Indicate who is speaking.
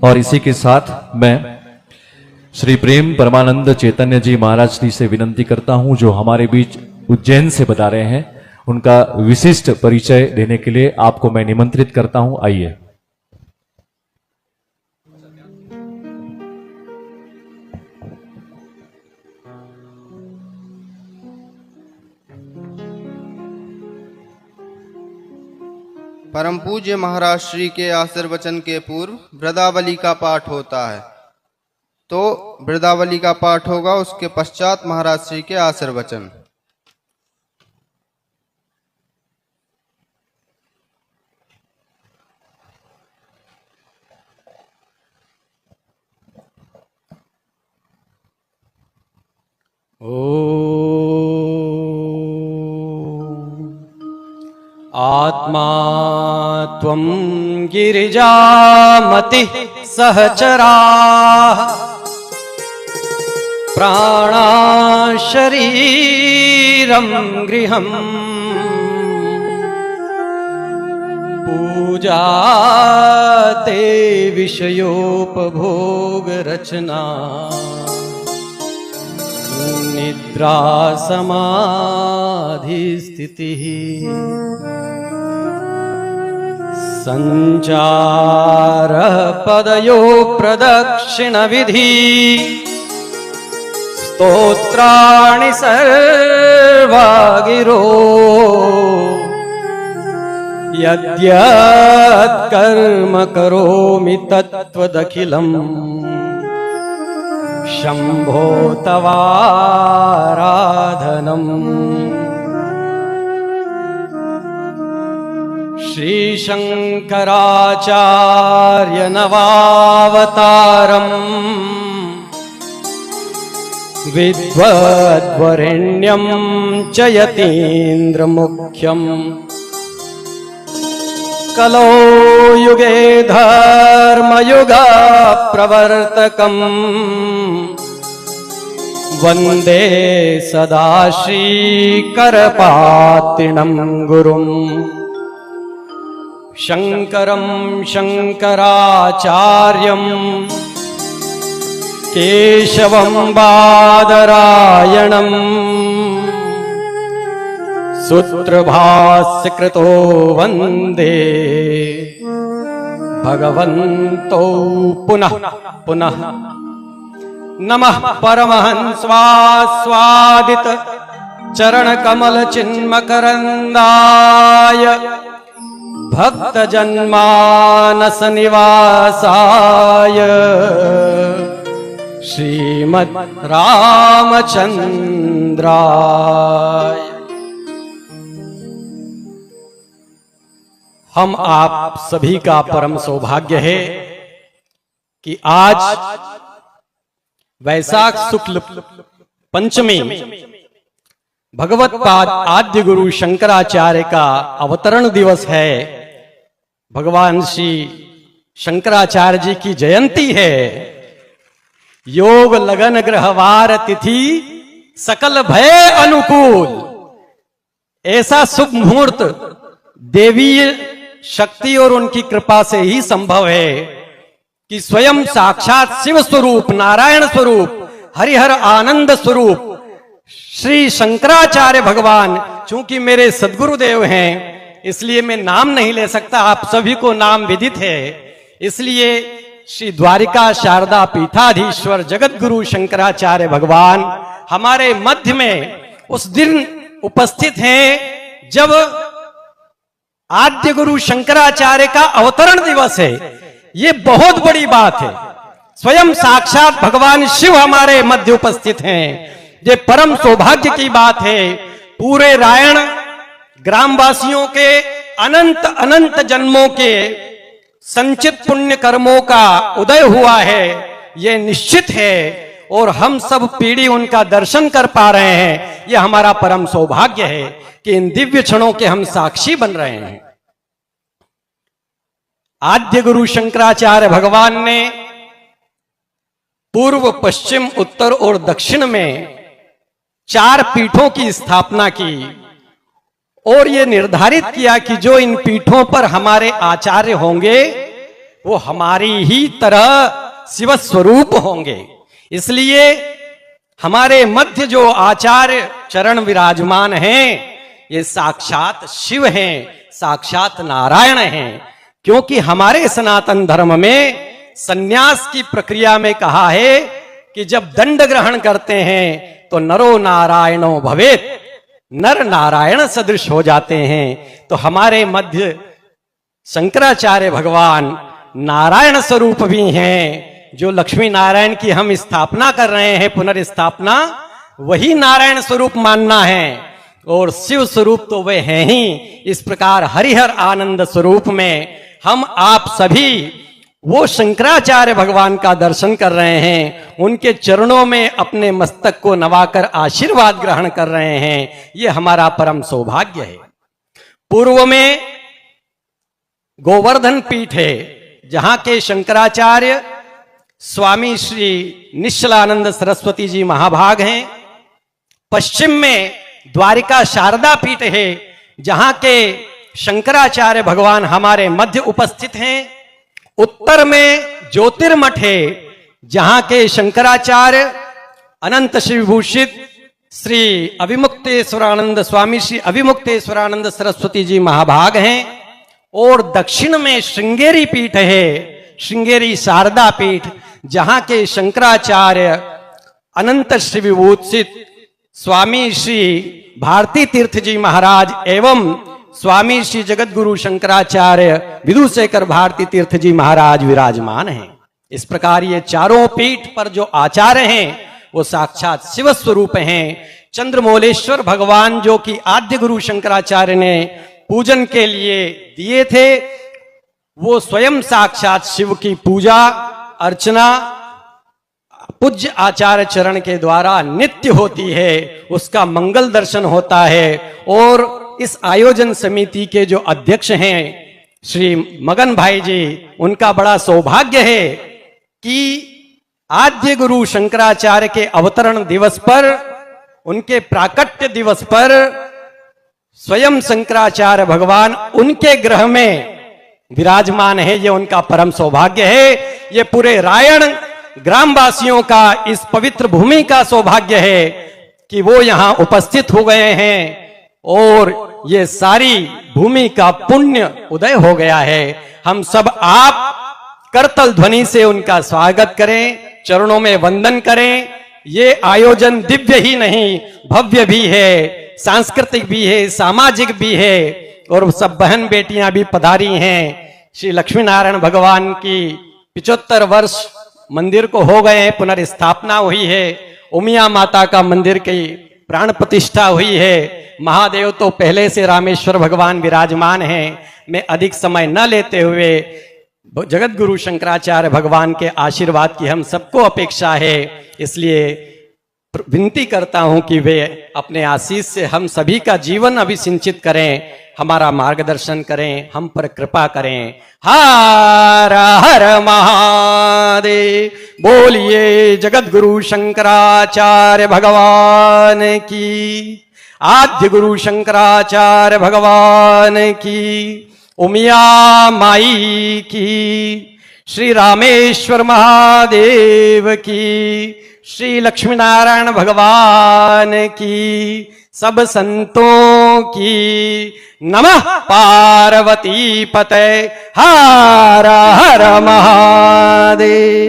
Speaker 1: और इसी के साथ मैं श्री प्रेम परमानंद चैतन्य जी महाराज जी से विनंती करता हूं, जो हमारे बीच उज्जैन से बता रहे हैं, उनका विशिष्ट परिचय देने के लिए आपको मैं निमंत्रित करता हूं। आइए।
Speaker 2: परम पूज्य महाराज श्री के आशीर्वचन के पूर्व वृदावली का पाठ होता है, तो वृदावली का पाठ होगा, उसके पश्चात महाराज श्री के आशीर्वचन।
Speaker 3: आत्मा त्वं गिरिजामति सहचरा प्राणा शरीरं गृहम् पूजा ते विषयोपभोग रचना निद्रा समाधि स्थितिः संचार पदयो प्रदक्षिण विधि स्तोत्राणि सर्वा गिरो यद्यत् कर्म करोमि तत्त्वदखिलम् शंभो तवाराधनम्। श्री शंकराचार्य नवावतारम् विद्वद्वरेण्यं च यतीन्द्रमुख्यम् कलो युगे धर्मयुगा प्रवर्तकम् वन्दे सदा श्रीकरपातिनं गुरुम् शंकरं शंकराचार्यं केशवं बादरायणम् सूत्रभाष्यकृतो वन्दे भगवन्तौ पुनः पुनः। नमः परमहंस्वास्वादित चरणकमलचिन्मकरन्दाय भक्तजन्मानस निवासाय श्रीमद् रामचंद्राय। हम आप सभी का परम सौभाग्य है कि आज वैशाख शुक्ल पंचमी भगवत पाद आद्य गुरु शंकराचार्य का अवतरण दिवस है। भगवान श्री शंकराचार्य जी की जयंती है। योग लगन ग्रहवार तिथि सकल भय अनुकूल। ऐसा शुभ मुहूर्त देवीय शक्ति और उनकी कृपा से ही संभव है कि स्वयं साक्षात शिव स्वरूप, नारायण स्वरूप, हरिहर आनंद स्वरूप श्री शंकराचार्य भगवान, चूंकि मेरे सद्गुरुदेव हैं इसलिए मैं नाम नहीं ले सकता, आप सभी को नाम विदित है, इसलिए श्री द्वारिका शारदा पीठाधीश्वर जगत गुरु शंकराचार्य भगवान हमारे मध्य में उस दिन उपस्थित हैं जब आद्य गुरु शंकराचार्य का अवतरण दिवस है। ये बहुत बड़ी बात है। स्वयं साक्षात भगवान शिव हमारे मध्य उपस्थित हैं। ये परम सौभाग्य की बात है। पूरे रायण ग्रामवासियों के अनंत अनंत जन्मों के संचित पुण्य कर्मों का उदय हुआ है, ये निश्चित है। और हम सब पीढ़ी उनका दर्शन कर पा रहे हैं। ये हमारा परम सौभाग्य है कि इन दिव्य क्षणों के हम साक्षी बन रहे हैं। आद्य गुरु शंकराचार्य भगवान ने पूर्व, पश्चिम, उत्तर और दक्षिण में 4 पीठों की स्थापना की और ये निर्धारित किया कि जो इन पीठों पर हमारे आचार्य होंगे वो हमारी ही तरह शिव स्वरूप होंगे। इसलिए हमारे मध्य जो आचार्य चरण विराजमान हैं, ये साक्षात शिव हैं, साक्षात नारायण हैं। क्योंकि हमारे सनातन धर्म में सन्यास की प्रक्रिया में कहा है कि जब दंड ग्रहण करते हैं तो नरो नारायणो भवेत, नर नारायण सदृश हो जाते हैं। तो हमारे मध्य शंकराचार्य भगवान नारायण स्वरूप भी हैं। जो लक्ष्मी नारायण की हम स्थापना कर रहे हैं, पुनर्स्थापना, वही नारायण स्वरूप मानना है और शिव स्वरूप तो वे हैं ही। इस प्रकार हरिहर आनंद स्वरूप में हम आप सभी वो शंकराचार्य भगवान का दर्शन कर रहे हैं, उनके चरणों में अपने मस्तक को नवाकर आशीर्वाद ग्रहण कर रहे हैं। ये हमारा परम सौभाग्य है। पूर्व में गोवर्धन पीठ है, जहां के शंकराचार्य स्वामी श्री निश्चलानंद सरस्वती जी महाभाग हैं। पश्चिम में द्वारिका शारदा पीठ है, जहां के शंकराचार्य भगवान हमारे मध्य उपस्थित हैं। उत्तर में ज्योतिर्मठ है, जहां के शंकराचार्य अनंत शिवभूषित श्री अभिमुक्तेश्वरानंद स्वामी श्री अभिमुक्तेश्वरानंद सरस्वती जी महाभाग हैं। और दक्षिण में श्रृंगेरी पीठ है, श्रृंगेरी शारदा पीठ, जहां के शंकराचार्य अनंत श्री विभूषित स्वामी श्री भारती तीर्थ जी महाराज एवं स्वामी श्री जगत गुरु शंकराचार्य विदुशेखर भारती तीर्थ जी महाराज विराजमान हैं। इस प्रकार ये चारों पीठ पर जो आचार्य हैं वो साक्षात शिव स्वरूप हैं। चंद्रमौलेश्वर भगवान जो कि आद्य गुरु शंकराचार्य ने पूजन के लिए दिए थे, वो स्वयं साक्षात शिव की पूजा अर्चना पूज्य आचार्य चरण के द्वारा नित्य होती है। उसका मंगल दर्शन होता है। और इस आयोजन समिति के जो अध्यक्ष हैं श्री मगन भाई जी, उनका बड़ा सौभाग्य है कि आद्य गुरु शंकराचार्य के अवतरण दिवस पर, उनके प्राकट्य दिवस पर स्वयं शंकराचार्य भगवान उनके गृह में विराजमान है। ये उनका परम सौभाग्य है। ये पूरे रायण ग्रामवासियों का, इस पवित्र भूमि का सौभाग्य है कि वो यहां उपस्थित हो गए हैं और ये सारी भूमि का पुण्य उदय हो गया है। हम सब आप करतल ध्वनि से उनका स्वागत करें, चरणों में वंदन करें। ये आयोजन दिव्य ही नहीं, भव्य भी है, सांस्कृतिक भी है, सामाजिक भी है। और सब बहन बेटियां भी पधारी हैं। श्री लक्ष्मी नारायण भगवान की 75 वर्ष मंदिर को हो गए, पुनर्स्थापना हुई है। उमिया माता का मंदिर की प्राण प्रतिष्ठा हुई है। महादेव तो पहले से रामेश्वर भगवान विराजमान हैं। मैं अधिक समय न लेते हुए जगत गुरु शंकराचार्य भगवान के आशीर्वाद की हम सबको अपेक्षा है, इसलिए विनती करता हूं कि वे अपने आशीष से हम सभी का जीवन अभिसिंचित करें, हमारा मार्गदर्शन करें, हम पर कृपा करें। हर हर महादेव, बोलिए जगत गुरु शंकराचार्य भगवान की, आद्य गुरु शंकराचार्य भगवान की, उमिया माई की, श्री रामेश्वर महादेव की, श्री लक्ष्मी नारायण भगवान की, सब संतों की। नमः पार्वती पते, हर हर महादेव।